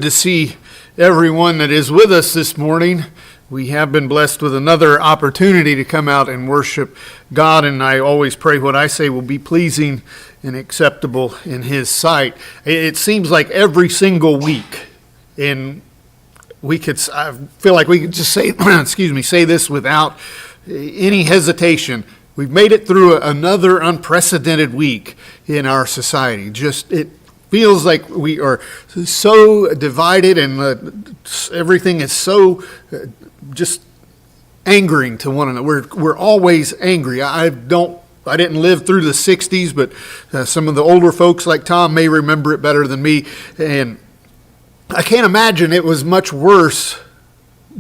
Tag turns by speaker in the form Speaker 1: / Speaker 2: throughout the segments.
Speaker 1: To see everyone that is with us this morning. We have been blessed with another opportunity to come out and worship God, and I always pray what I say will be pleasing and acceptable in His sight. It seems like every single week, and I feel like we could just say, say this without any hesitation. We've made it through another unprecedented week in our society. It feels like we are so divided, and everything is so just angering to one another. We're always angry. I didn't live through the 60s, but some of the older folks like Tom may remember it better than me. And I can't imagine it was much worse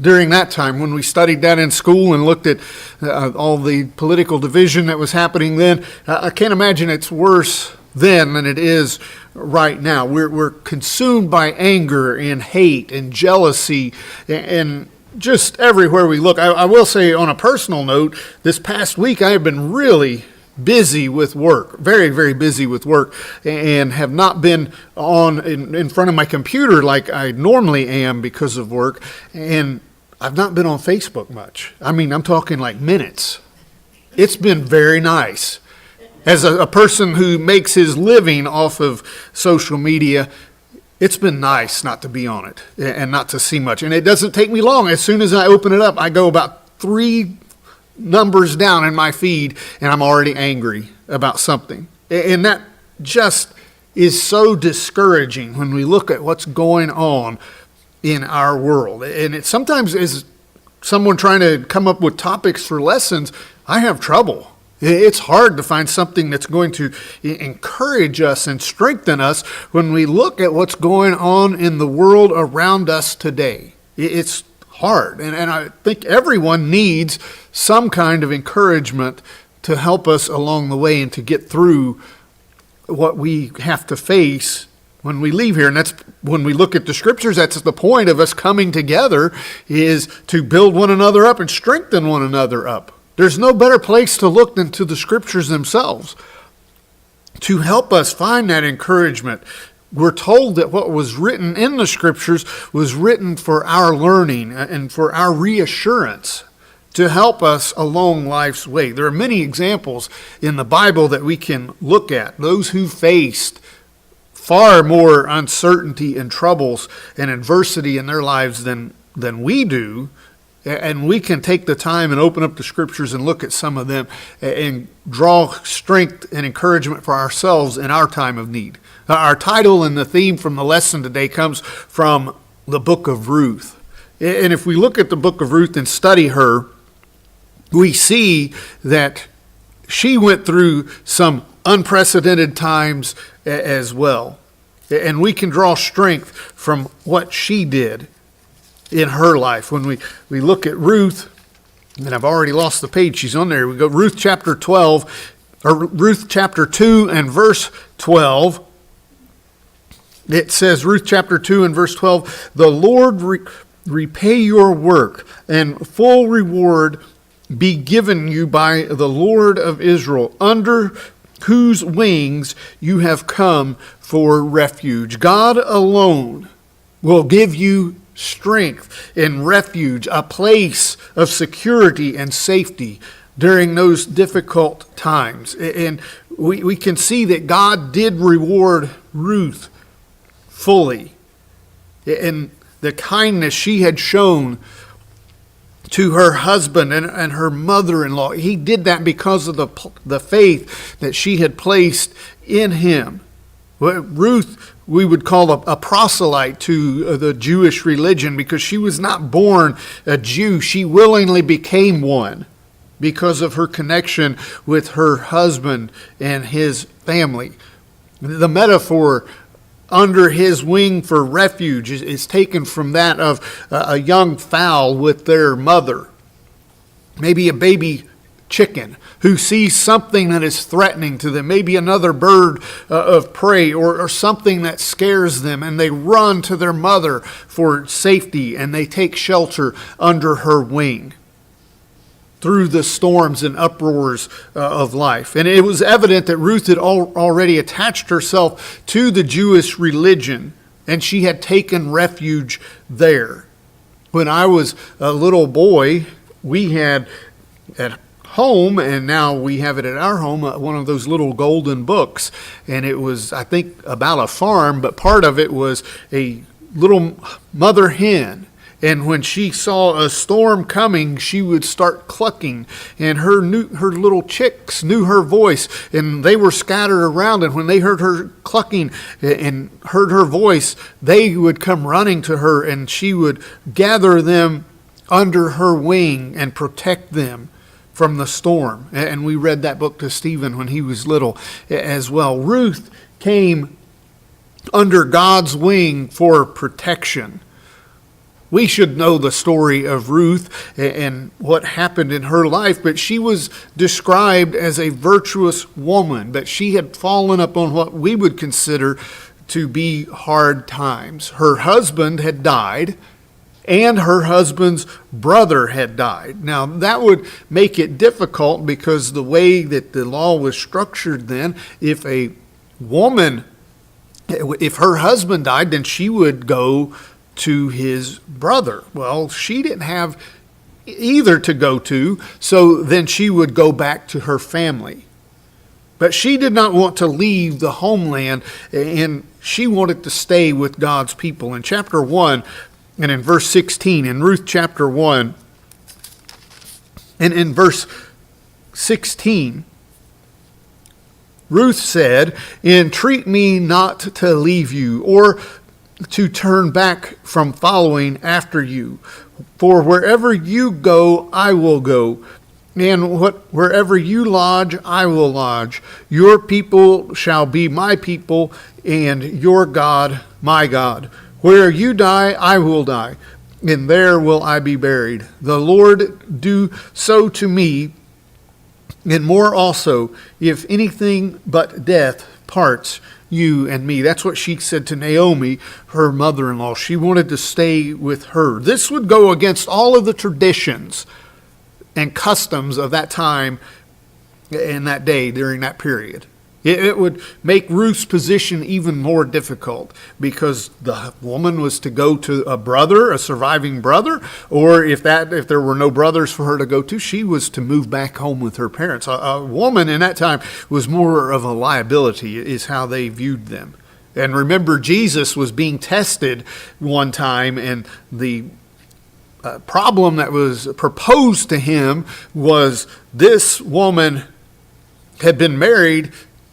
Speaker 1: during that time when we studied that in school and looked at all the political division that was happening then. I can't imagine it's worse then than it is right now. We're consumed by anger and hate and jealousy and just everywhere we look. I will say, on a personal note, this past week I have been really busy with work, very, very busy with work, and have not been in front of my computer like I normally am because of work, and I've not been on Facebook much. I mean, I'm talking like minutes. It's been very nice. As a person who makes his living off of social media, it's been nice not to be on it and not to see much. And it doesn't take me long. As soon as I open it up, I go about 3 numbers down in my feed, and I'm already angry about something. And that just is so discouraging when we look at what's going on in our world. And it sometimes, as someone trying to come up with topics for lessons, I have trouble. It's hard to find something that's going to encourage us and strengthen us when we look at what's going on in the world around us today. It's hard, and I think everyone needs some kind of encouragement to help us along the way and to get through what we have to face when we leave here. And that's when we look at the scriptures, that's the point of us coming together, is to build one another up and strengthen one another up. There's no better place to look than to the scriptures themselves to help us find that encouragement. We're told that what was written in the scriptures was written for our learning and for our reassurance, to help us along life's way. There are many examples in the Bible that we can look at. Those who faced far more uncertainty and troubles and adversity in their lives than we do. And we can take the time and open up the scriptures and look at some of them and draw strength and encouragement for ourselves in our time of need. Our title and the theme from the lesson today comes from the book of Ruth. And if we look at the book of Ruth and study her, we see that she went through some unprecedented times as well. And we can draw strength from what she did in her life. When we look at Ruth, and I've already lost the page, she's on there. We go Ruth chapter 12, or Ruth chapter 2 and verse 12. It says, Ruth chapter 2 and verse 12, "The Lord repay your work, and full reward be given you by the Lord of Israel, under whose wings you have come for refuge." God alone will give you strength and refuge, a place of security and safety during those difficult times. And we can see that God did reward Ruth fully, and the kindness she had shown to her husband and her mother-in-law. He did that because of the faith that she had placed in him. Ruth, we would call a proselyte to the Jewish religion, because she was not born a Jew. She willingly became one because of her connection with her husband and his family. The metaphor under his wing for refuge is taken from that of a young fowl with their mother. Maybe a baby chicken who sees something that is threatening to them, maybe another bird of prey or something that scares them, and they run to their mother for safety, and they take shelter under her wing through the storms and uproars of life. And it was evident that Ruth had already attached herself to the Jewish religion and she had taken refuge there. When I was a little boy, we had at home, and now we have it at our home, one of those little golden books. And it was, I think, about a farm, but part of it was a little mother hen. And when she saw a storm coming, she would start clucking. And her little chicks knew her voice, and they were scattered around. And when they heard her clucking and heard her voice, they would come running to her, and she would gather them under her wing and protect them from the storm. And we read that book to Stephen when he was little as well. Ruth came under God's wing for protection. We should know the story of Ruth and what happened in her life, but she was described as a virtuous woman, but she had fallen upon what we would consider to be hard times. Her husband had died, and her husband's brother had died. Now, that would make it difficult because the way that the law was structured then, if her husband died, then she would go to his brother. Well, she didn't have either to go to, so then she would go back to her family. But she did not want to leave the homeland, and she wanted to stay with God's people. In chapter 1 and in verse 16, in Ruth chapter 1 and in verse 16, Ruth said, "Entreat me not to leave you, or to turn back from following after you. For wherever you go, I will go, and wherever you lodge, I will lodge. Your people shall be my people, and your God, my God. Where you die, I will die, and there will I be buried. The Lord do so to me, and more also, if anything but death parts you and me." That's what she said to Naomi, her mother-in-law. She wanted to stay with her. This would go against all of the traditions and customs of that time and that day during that period. It would make Ruth's position even more difficult because the woman was to go to a brother, a surviving brother, or if there were no brothers for her to go to, she was to move back home with her parents. A woman in that time was more of a liability, is how they viewed them. And remember, Jesus was being tested one time, and the problem that was proposed to him was this woman had been married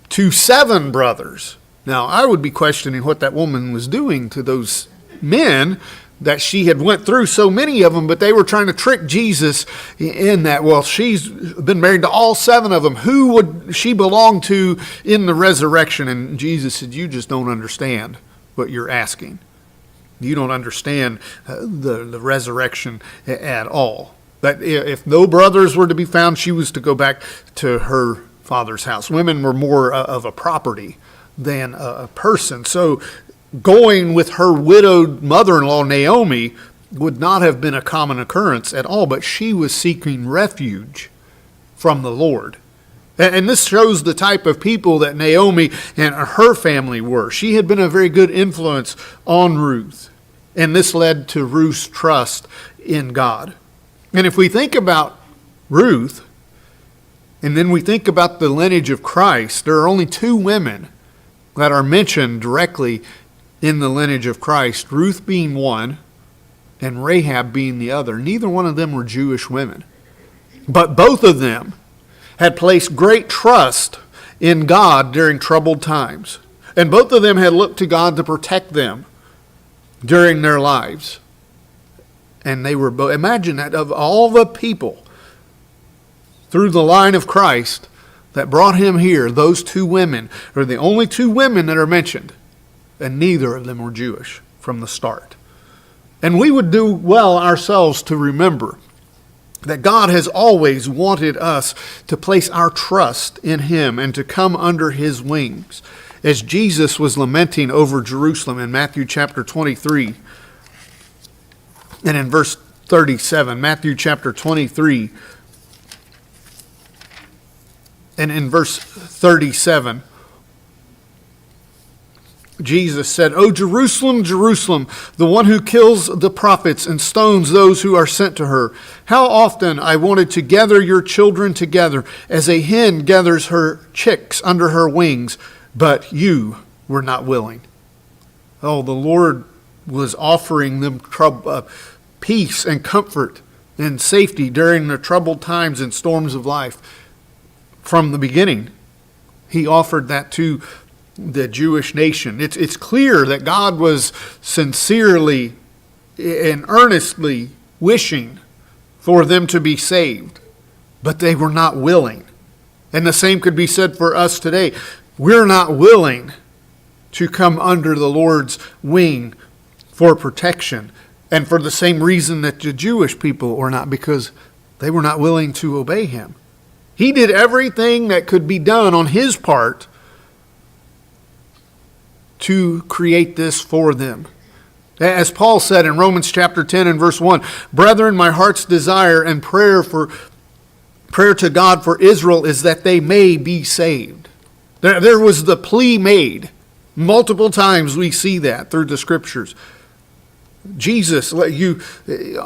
Speaker 1: to 7 brothers. Now, I would be questioning what that woman was doing to those men, that she had went through so many of them, but they were trying to trick Jesus in that, well, she's been married to all 7 of them. Who would she belong to in the resurrection? And Jesus said, "You just don't understand what you're asking. You don't understand the resurrection at all." That if no brothers were to be found, she was to go back to her father's house. Women were more of a property than a person. So going with her widowed mother-in-law, Naomi, would not have been a common occurrence at all, but she was seeking refuge from the Lord. And this shows the type of people that Naomi and her family were. She had been a very good influence on Ruth, and this led to Ruth's trust in God. And if we think about Ruth, and then we think about the lineage of Christ, there are only 2 women that are mentioned directly in the lineage of Christ, Ruth being one and Rahab being the other. Neither one of them were Jewish women. But both of them had placed great trust in God during troubled times. And both of them had looked to God to protect them during their lives. And they were both, imagine that, of all the people through the line of Christ that brought him here, those 2 women are the only 2 women that are mentioned. And neither of them were Jewish from the start. And we would do well ourselves to remember that God has always wanted us to place our trust in him and to come under his wings. As Jesus was lamenting over Jerusalem in Matthew chapter 23 and in verse 37, Matthew chapter 23 and in verse 37, Jesus said, "O Jerusalem, Jerusalem, the one who kills the prophets and stones those who are sent to her. How often I wanted to gather your children together as a hen gathers her chicks under her wings, but you were not willing." Oh, the Lord was offering them peace and comfort and safety during the troubled times and storms of life. From the beginning, he offered that to the Jewish nation. It's clear that God was sincerely and earnestly wishing for them to be saved, but they were not willing. And the same could be said for us today. We're not willing to come under the Lord's wing for protection, and for the same reason that the Jewish people were not, because they were not willing to obey him. He did everything that could be done on his part to create this for them. As Paul said in Romans chapter 10 and verse 1, "Brethren, my heart's desire and prayer to God for Israel is that they may be saved." There was the plea made. Multiple times we see that through the scriptures. Jesus,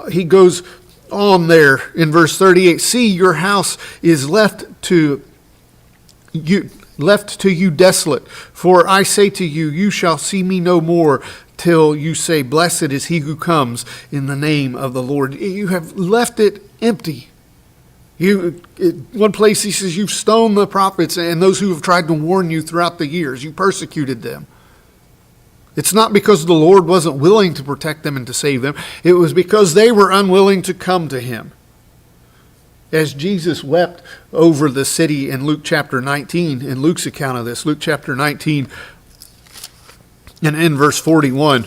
Speaker 1: he goes on there in verse 38, "See, your house is left to you desolate. For I say to you, you shall see me no more till you say, Blessed is he who comes in the name of the Lord." You have left it empty. One place he says, "You've stoned the prophets and those who have tried to warn you throughout the years. You persecuted them." It's not because the Lord wasn't willing to protect them and to save them. It was because they were unwilling to come to him. As Jesus wept over the city in Luke chapter 19, in Luke's account of this, Luke chapter 19 and in verse 41.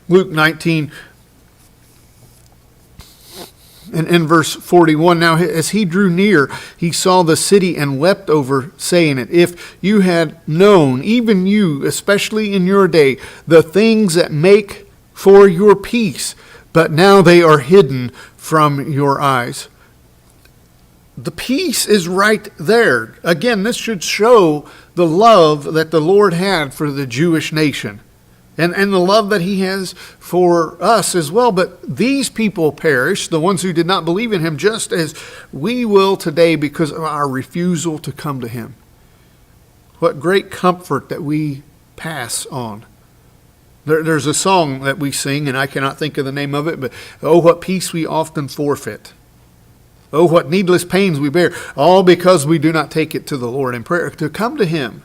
Speaker 1: Luke 19 and in verse 41, "Now as he drew near, he saw the city and wept over, saying it, If you had known, even you, especially in your day, the things that make for your peace, but now they are hidden from your eyes." The peace is right there. Again, this should show the love that the Lord had for the Jewish nation. And the love that he has for us as well. But these people perished, the ones who did not believe in him, just as we will today because of our refusal to come to him. What great comfort that we pass on. There's a song that we sing, and I cannot think of the name of it, but "Oh, what peace we often forfeit. Oh, what needless pains we bear, all because we do not take it to the Lord in prayer." To come to him,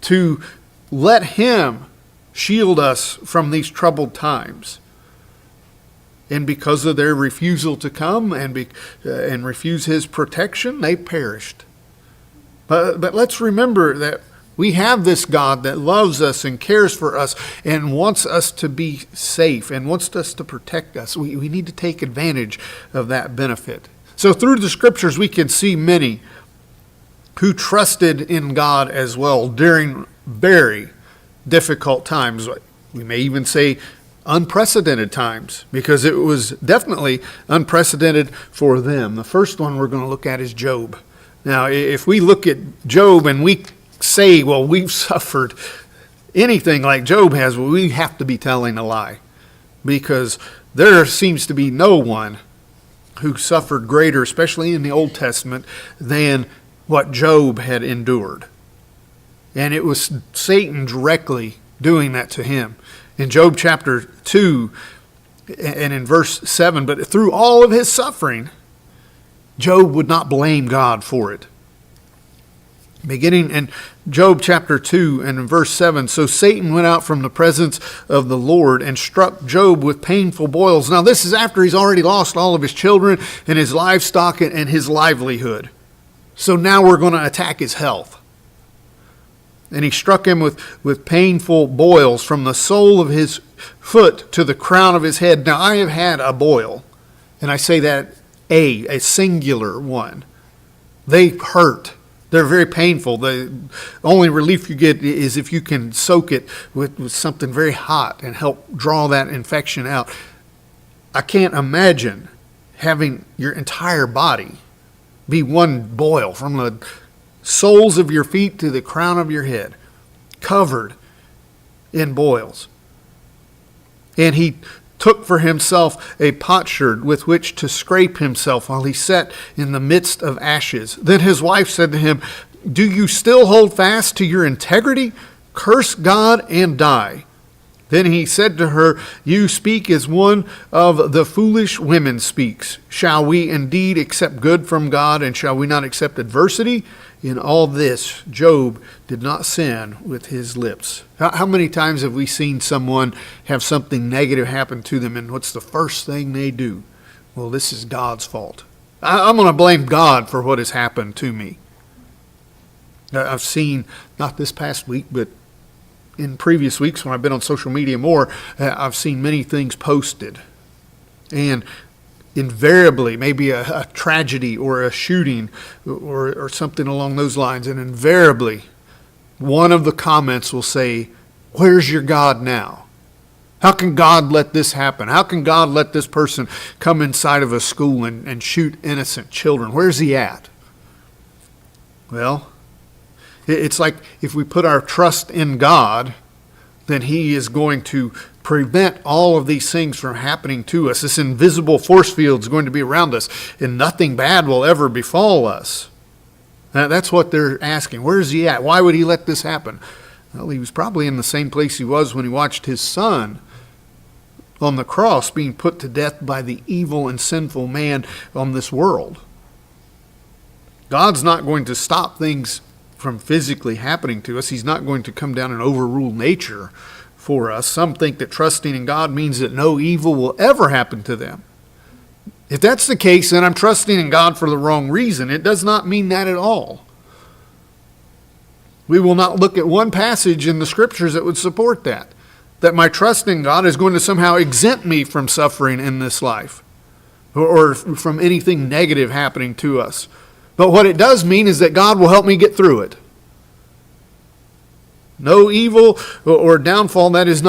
Speaker 1: to let him shield us from these troubled times. And because of their refusal to come and refuse his protection, they perished. But let's remember that we have this God that loves us and cares for us and wants us to be safe and wants us to protect us. We need to take advantage of that benefit. So through the scriptures, we can see many who trusted in God as well during very difficult times. We may even say unprecedented times, because it was definitely unprecedented for them. The first one we're going to look at is Job. Now, if we look at Job and we say, well, we've suffered anything like Job has, well, we have to be telling a lie, because there seems to be no one who suffered greater, especially in the Old Testament, than what Job had endured. And it was Satan directly doing that to him. In Job chapter 2 and in verse 7, "But through all of his suffering, Job would not blame God for it." Beginning in Job chapter 2 and in verse 7, "So Satan went out from the presence of the Lord and struck Job with painful boils." Now this is after he's already lost all of his children and his livestock and his livelihood. So now we're going to attack his health. "And he struck him with painful boils from the sole of his foot to the crown of his head." Now I have had a boil, and I say that a singular one. They hurt. They're very painful. The only relief you get is if you can soak it with something very hot and help draw that infection out. I can't imagine having your entire body be one boil from the soles of your feet to the crown of your head, covered in boils. And he took for himself a potsherd with which to scrape himself while he sat in the midst of ashes. Then his wife said to him, "Do you still hold fast to your integrity? Curse God and die." Then he said to her, "You speak as one of the foolish women speaks. Shall we indeed accept good from God, and shall we not accept adversity? In all this, Job did not sin with his lips." How many times have we seen someone have something negative happen to them, and what's the first thing they do? Well, this is God's fault. I'm going to blame God for what has happened to me. I've seen, not this past week, but in previous weeks when I've been on social media more, I've seen many things posted. And invariably, maybe a tragedy or a shooting or something along those lines, and invariably, one of the comments will say, "Where's your God now? How can God let this happen? How can God let this person come inside of a school and shoot innocent children? Where's he at?" Well, it's like if we put our trust in God, then he is going to prevent all of these things from happening to us. This invisible force field is going to be around us, and nothing bad will ever befall us. That's what they're asking. Where is he at? Why would he let this happen? Well, he was probably in the same place he was when he watched his son on the cross being put to death by the evil and sinful man on this world. God's not going to stop things from physically happening to us. He's not going to come down and overrule nature for us. Some think that trusting in God means that no evil will ever happen to them. If that's the case, then I'm trusting in God for the wrong reason. It does not mean that at all. We will not look at one passage in the scriptures that would support that my trust in God is going to somehow exempt me from suffering in this life or from anything negative happening to us. But what it does mean is that God will help me get through it. No evil or downfall, that is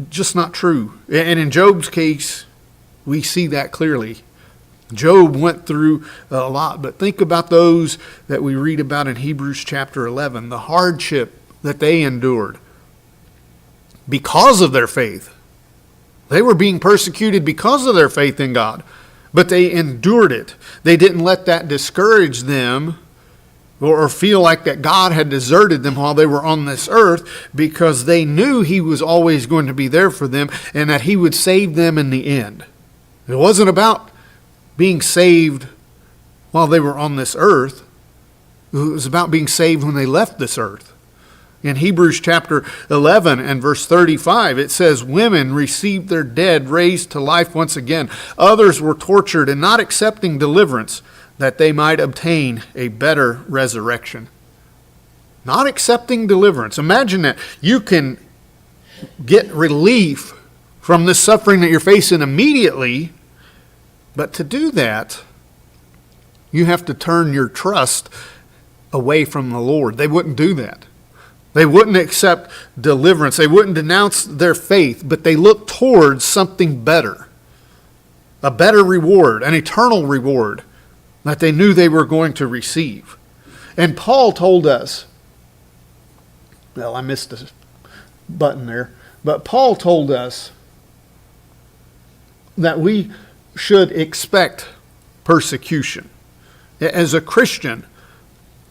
Speaker 1: just not true. And in Job's case, we see that clearly. Job went through a lot, but think about those that we read about in Hebrews chapter 11, the hardship that they endured because of their faith. They were being persecuted because of their faith in God. But they endured it. They didn't let that discourage them or feel like that God had deserted them while they were on this earth, because they knew he was always going to be there for them and that he would save them in the end. It wasn't about being saved while they were on this earth. It was about being saved when they left this earth. In Hebrews chapter 11 and verse 35, it says, "Women received their dead raised to life once again. Others were tortured and not accepting deliverance, that they might obtain a better resurrection." Not accepting deliverance. Imagine that. You can get relief from this suffering that you're facing immediately, but to do that, you have to turn your trust away from the Lord. They wouldn't do that. They wouldn't accept deliverance. They wouldn't denounce their faith, but they looked towards something better. A better reward, an eternal reward that they knew they were going to receive. And Paul told us, well, I missed a button there, but Paul told us that we should expect persecution. As a Christian,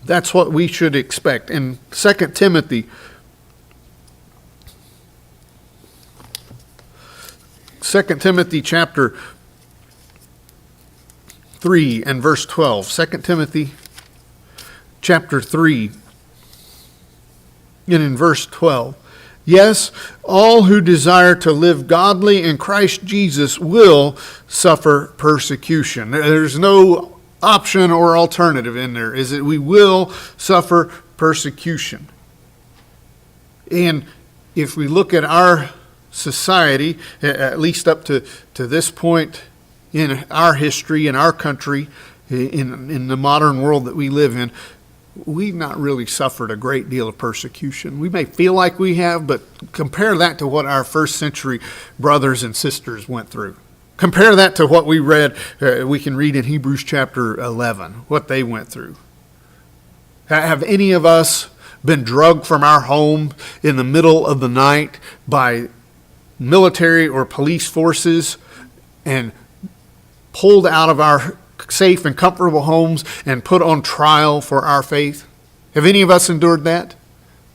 Speaker 1: that's what we should expect. In 2 Timothy, chapter 3 and verse 12. 2 Timothy chapter 3 and in verse 12. "Yes, all who desire to live godly in Christ Jesus will suffer persecution." There's no option or alternative in there, is that we will suffer persecution. And if we look at our society, at least up to this point in our history, in our country, in the modern world that we live in, we've not really suffered a great deal of persecution. We may feel like we have, but compare that to what our first century brothers and sisters went through. Compare that to what we can read in Hebrews chapter 11, what they went through. Have any of us been drugged from our home in the middle of the night by military or police forces and pulled out of our safe and comfortable homes and put on trial for our faith? Have any of us endured that?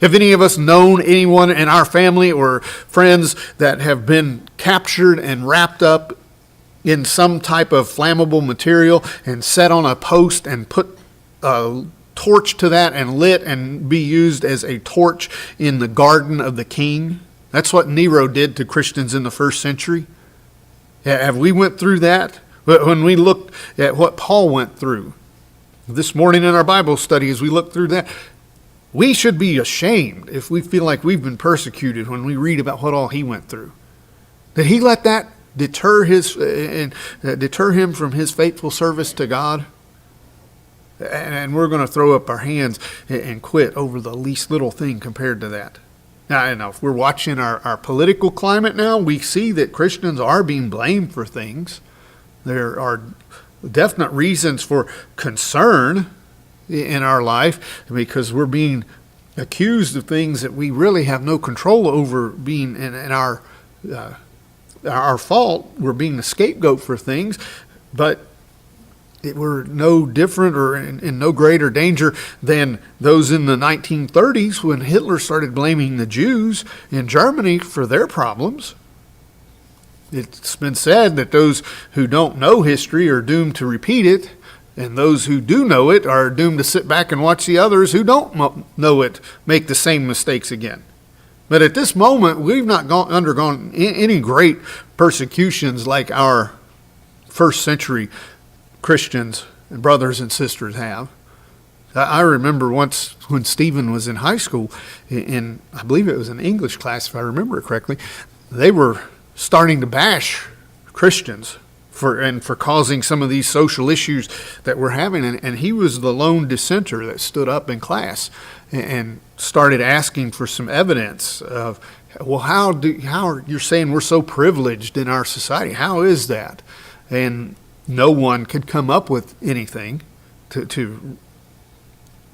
Speaker 1: Have any of us known anyone in our family or friends that have been captured and wrapped up in some type of flammable material and set on a post and put a torch to that and lit and be used as a torch in the garden of the king? That's what Nero did to Christians in the first century. Have we went through that? When we looked at what Paul went through this morning in our Bible study, as we look through that, we should be ashamed if we feel like we've been persecuted when we read about what all he went through. Did he let that deter him from his faithful service to God? And we're going to throw up our hands and quit over the least little thing compared to that. Now, if we're watching our political climate now, we see that Christians are being blamed for things. There are definite reasons for concern in our life because we're being accused of things that we really have no control over being in our fault. We're being the scapegoat for things, but we're no different or in no greater danger than those in the 1930s when Hitler started blaming the Jews in Germany for their problems. It's been said that those who don't know history are doomed to repeat it, and those who do know it are doomed to sit back and watch the others who don't know it make the same mistakes again. But at this moment, we've not undergone any great persecutions like our first century Christians and brothers and sisters have. I remember once when Stephen was in high school, in I believe it was an English class, if I remember it correctly, they were starting to bash Christians for causing some of these social issues that we're having. And he was the lone dissenter that stood up in class and started asking for some evidence of, well, how you're saying we're so privileged in our society? How is that? And no one could come up with anything to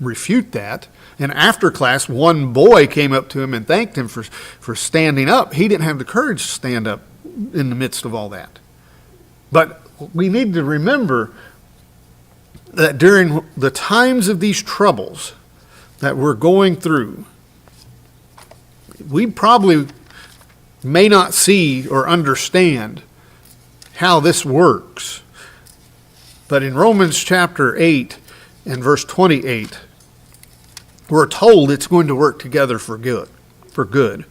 Speaker 1: refute that. And after class, one boy came up to him and thanked him for standing up. He didn't have the courage to stand up in the midst of all that. But we need to remember that during the times of these troubles that we're going through, we probably may not see or understand how this works. But in Romans chapter 8 and verse 28, we're told it's going to work together for good.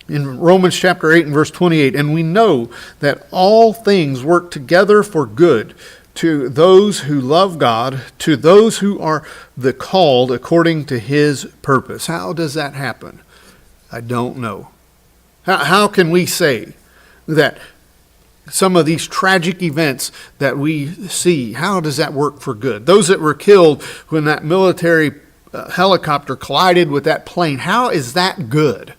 Speaker 1: In Romans chapter 8 and verse 28, and we know that all things work together for good to those who love God, to those who are the called according to his purpose. How does that happen? I don't know. How can we say that some of these tragic events that we see, how does that work for good? Those that were killed when that military helicopter collided with that plane, how is that good?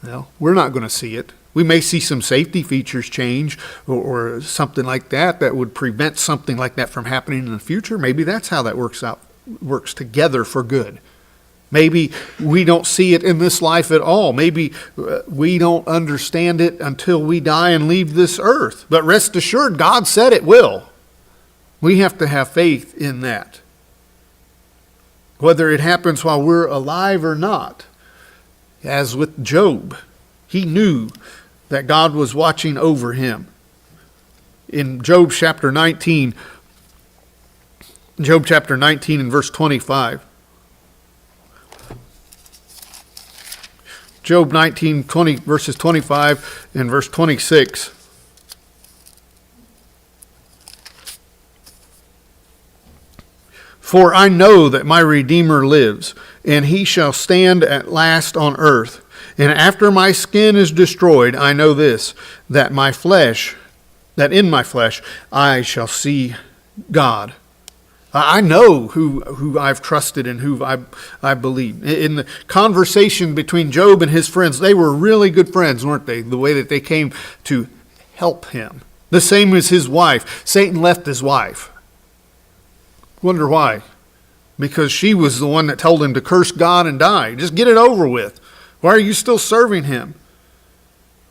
Speaker 1: Well, we're not going to see it. We may see some safety features change or something like that would prevent something like that from happening in the future. Maybe that's how that works together for good. Maybe we don't see it in this life at all. Maybe we don't understand it until we die and leave this earth. But rest assured, God said it will. We have to have faith in that. Whether it happens while we're alive or not. As with Job, he knew that God was watching over him. In Job chapter 19 and verse 25. Job 19, verses 25 and verse 26. For I know that my Redeemer lives, and he shall stand at last on earth. And after my skin is destroyed, I know this, that in my flesh I shall see God. I know who I've trusted and who I believe. In the conversation between Job and his friends, they were really good friends, weren't they? The way that they came to help him. The same as his wife. Satan left his wife. Wonder why? because she was the one that told him to curse God and die. Just get it over with. Why are you still serving him?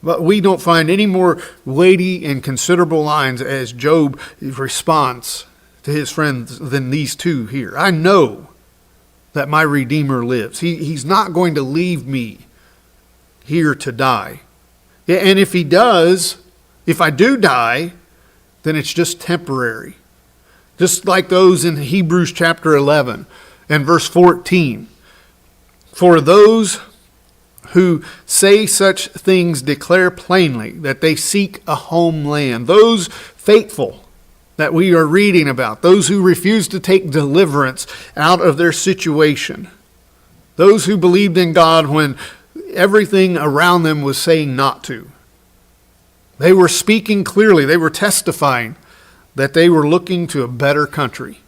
Speaker 1: But we don't find any more weighty and considerable lines as Job responds to his friends than these two here. I know that my Redeemer lives. He's not going to leave me here to die. And if he does, if I do die, then it's just temporary. Just like those in Hebrews chapter 11 and verse 14. For those who say such things declare plainly that they seek a homeland. Those faithful that we are reading about, those who refuse to take deliverance out of their situation, those who believed in God when everything around them was saying not to. They were speaking clearly. They were testifying that they were looking to a better country.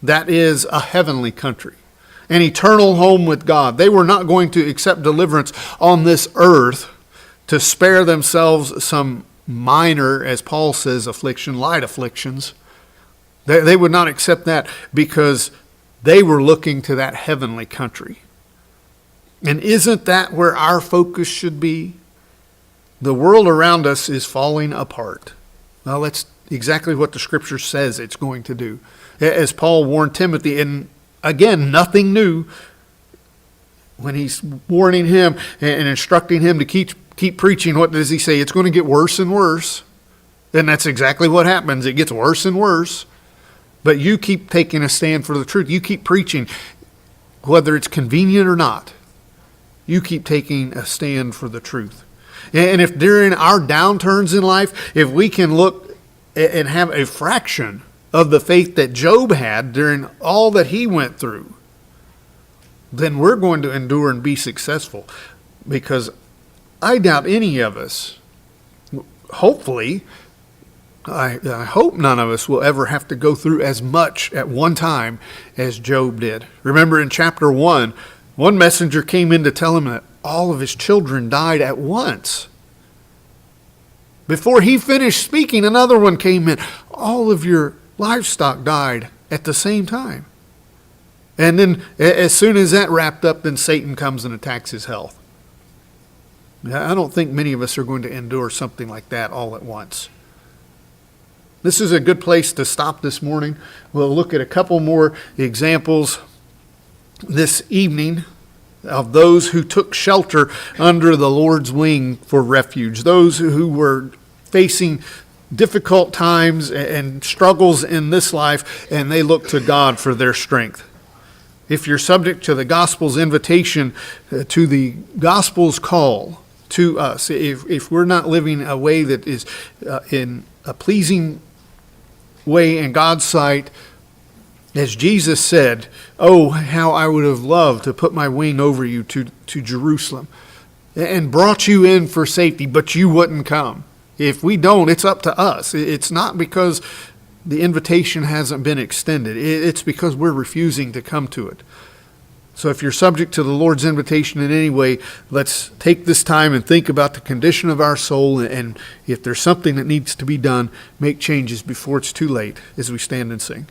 Speaker 1: That is a heavenly country, an eternal home with God. They were not going to accept deliverance on this earth to spare themselves some minor, as Paul says, affliction, light afflictions. They would not accept that because they were looking to that heavenly country. And isn't that where our focus should be? The world around us is falling apart. Well, that's exactly what the scripture says it's going to do. As Paul warned Timothy, and again, nothing new, when he's warning him and instructing him to keep preaching, what does he say? It's going to get worse and worse. And that's exactly what happens. It gets worse and worse. But you keep taking a stand for the truth. You keep preaching, whether it's convenient or not. You keep taking a stand for the truth. And if during our downturns in life, if we can look and have a fraction of the faith that Job had during all that he went through, then we're going to endure and be successful. Because I doubt any of us, hopefully, I hope none of us will ever have to go through as much at one time as Job did. Remember in chapter 1, one messenger came in to tell him that all of his children died at once. Before he finished speaking, another one came in. All of your livestock died at the same time. And then as soon as that wrapped up, then Satan comes and attacks his health. I don't think many of us are going to endure something like that all at once. This is a good place to stop this morning. We'll look at a couple more examples this evening of those who took shelter under the Lord's wing for refuge, those who were facing difficult times and struggles in this life, and they look to God for their strength. If you're subject to the gospel's invitation, to the gospel's call to us, if we're not living a way that is in a pleasing way in God's sight, as Jesus said, oh, how I would have loved to put my wing over you to Jerusalem and brought you in for safety, but you wouldn't come. If we don't, it's up to us. It's not because the invitation hasn't been extended. It's because we're refusing to come to it. So if you're subject to the Lord's invitation in any way, let's take this time and think about the condition of our soul, and if there's something that needs to be done, make changes before it's too late as we stand and sing.